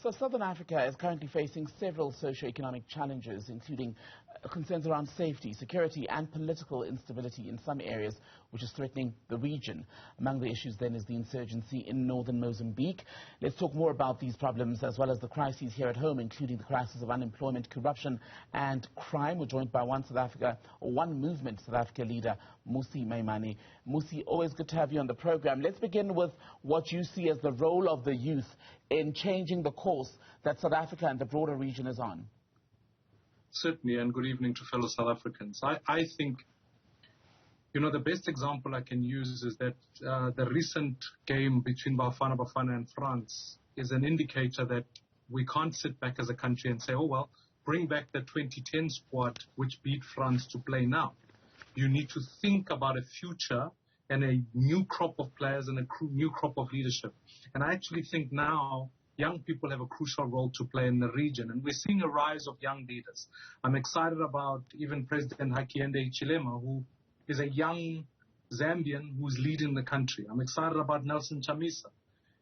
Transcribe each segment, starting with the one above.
So Southern Africa is currently facing several socio-economic challenges, including concerns around safety, security and political instability in some areas, which is threatening the region. Among the issues then is the insurgency in northern Mozambique. Let's talk more about these problems as well as the crises here at home, including the crisis of unemployment, corruption and crime. We're joined by One Movement South Africa leader, Mmusi Maimane. Mmusi, always good to have you on the program. Let's begin with what you see as the role of the youth in changing the course that South Africa and the broader region is on. Certainly, and good evening to fellow South Africans. I think, the best example I can use is that the recent game between Bafana and France is an indicator that we can't sit back as a country and say, oh, well, bring back the 2010 squad which beat France to play now. You need to think about a future and a new crop of players and a new crop of leadership. And I actually think now young people have a crucial role to play in the region. And we're seeing a rise of young leaders. I'm excited about even President Hakainde Hichilema, who is a young Zambian who's leading the country. I'm excited about Nelson Chamisa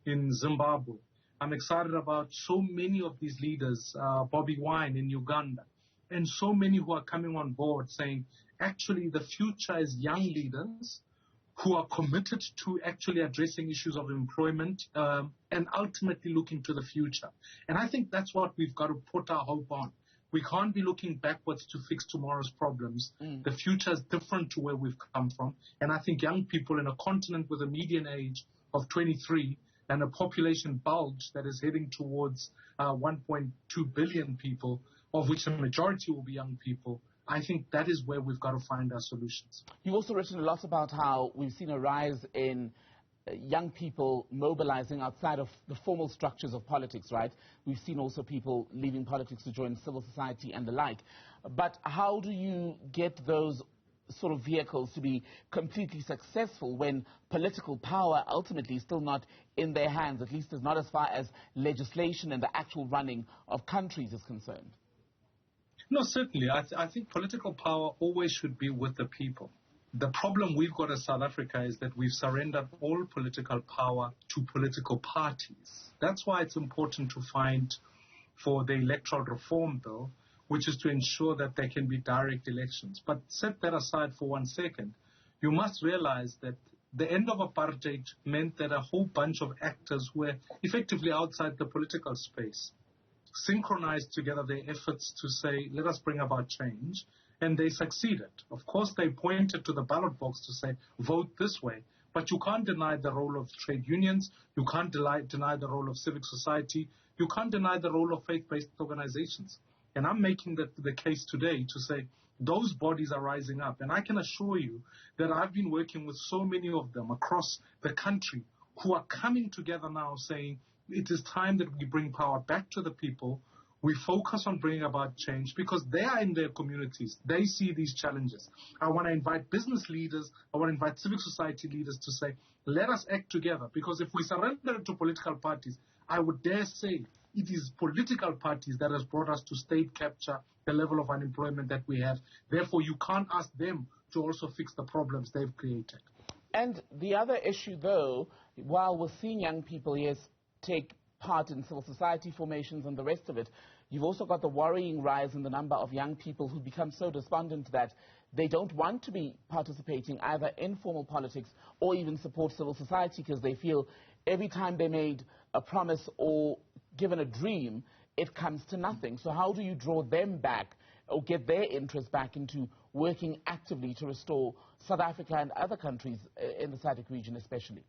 in Zimbabwe. I'm excited about so many of these leaders, Bobby Wine in Uganda, and so many who are coming on board saying, actually, the future is young leaders who are committed to actually addressing issues of employment and ultimately looking to the future. And I think that's what we've got to put our hope on. We can't be looking backwards to fix tomorrow's problems. The future is different to where we've come from. And I think young people in a continent with a median age of 23 and a population bulge that is heading towards 1.2 billion people, of which the majority will be young people, I think that is where we've got to find our solutions. You've also written a lot about how we've seen a rise in young people mobilizing outside of the formal structures of politics, right? We've seen also people leaving politics to join civil society and the like. But how do you get those sort of vehicles to be completely successful when political power ultimately is still not in their hands, at least as not as far as legislation and the actual running of countries is concerned? No, certainly. I think political power always should be with the people. The problem we've got as South Africa is that we've surrendered all political power to political parties. That's why it's important to fight for the electoral reform bill, which is to ensure that there can be direct elections. But set that aside for 1 second. You must realize that the end of apartheid meant that a whole bunch of actors were effectively outside the political space synchronized together their efforts to say, let us bring about change, and they succeeded. Of course, they pointed to the ballot box to say, vote this way, but you can't deny the role of trade unions, you can't deny the role of civic society, you can't deny the role of faith-based organizations. And I'm making the case today to say those bodies are rising up. And I can assure you that I've been working with so many of them across the country who are coming together now saying, it is time that we bring power back to the people. We focus on bringing about change because they are in their communities. They see these challenges. I want to invite business leaders. I want to invite civic society leaders to say, let us act together. Because if we surrender to political parties, I would dare say it is political parties that has brought us to state capture, the level of unemployment that we have. Therefore, you can't ask them to also fix the problems they've created. And the other issue, though, while we're seeing young people, yes, take part in civil society formations and the rest of it, you've also got the worrying rise in the number of young people who become so despondent that they don't want to be participating either in formal politics or even support civil society because they feel every time they made a promise or given a dream, it comes to nothing. So how do you draw them back or get their interest back into working actively to restore South Africa and other countries in the SADC region especially?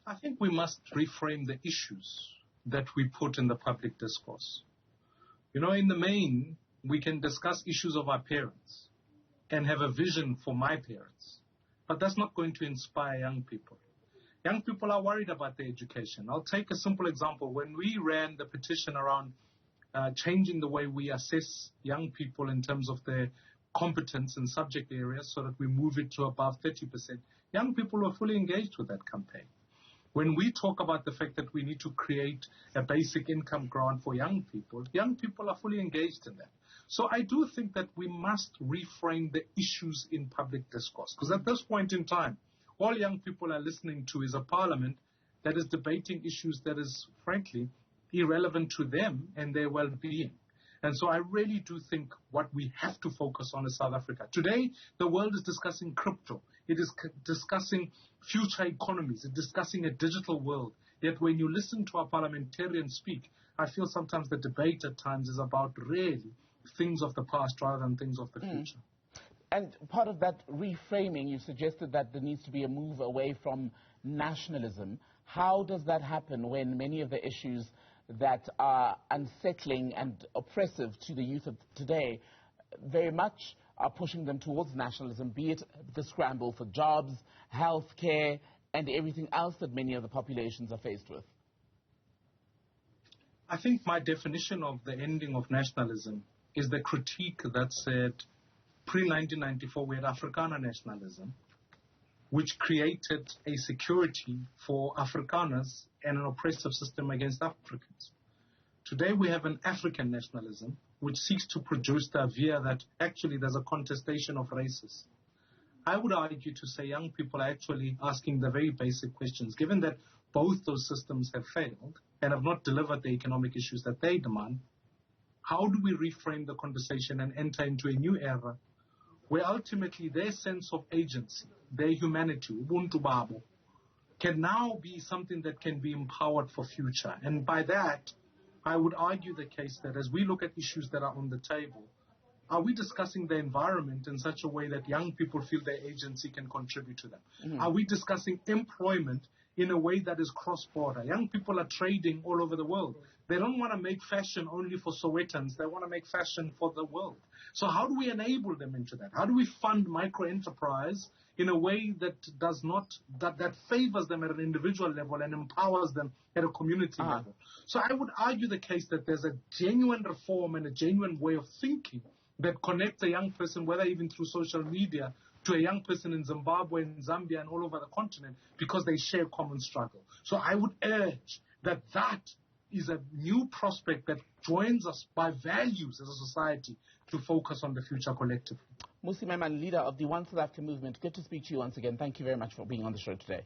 I think we must reframe the issues that we put in the public discourse. In the main, we can discuss issues of our parents and have a vision for my parents, but that's not going to inspire young people. Young people are worried about their education. I'll take a simple example. When we ran the petition around changing the way we assess young people in terms of their competence in subject areas so that we move it to above 30%, young people were fully engaged with that campaign. When we talk about the fact that we need to create a basic income grant for young people are fully engaged in that. So I do think that we must reframe the issues in public discourse, because at this point in time, all young people are listening to is a parliament that is debating issues that is, frankly, irrelevant to them and their well-being. And so I really do think what we have to focus on is South Africa. Today, the world is discussing crypto. It is discussing future economies. It's discussing a digital world. Yet when you listen to our parliamentarians speak, I feel sometimes the debate at times is about really things of the past rather than things of the future. And part of that reframing, you suggested that there needs to be a move away from nationalism. How does that happen when many of the issues that are unsettling and oppressive to the youth of today very much are pushing them towards nationalism, be it the scramble for jobs, health care, and everything else that many of the populations are faced with? I think my definition of the ending of nationalism is the critique that said pre-1994 we had Afrikaner nationalism, which created a security for Afrikaners and an oppressive system against Africans. Today we have an African nationalism which seeks to produce the idea that actually there's a contestation of races. I would argue to say young people are actually asking the very basic questions. Given that both those systems have failed and have not delivered the economic issues that they demand, how do we reframe the conversation and enter into a new era where ultimately their sense of agency, their humanity, ubuntu babo, can now be something that can be empowered for future. And by that, I would argue the case that as we look at issues that are on the table, are we discussing the environment in such a way that young people feel their agency can contribute to them? Are we discussing employment in a way that is cross-border? Young people are trading all over the world. They don't want to make fashion only for Sowetans. They want to make fashion for the world. So how do we enable them into that? How do we fund micro-enterprise in a way that does not, that favors them at an individual level and empowers them at a community level? So I would argue the case that there's a genuine reform and a genuine way of thinking that connects a young person, whether even through social media, to a young person in Zimbabwe, in Zambia, and all over the continent, because they share a common struggle. So I would urge that that is a new prospect that joins us by values as a society to focus on the future collectively. Mmusi Maimane, leader of the One South Africa movement, good to speak to you once again. Thank you very much for being on the show today.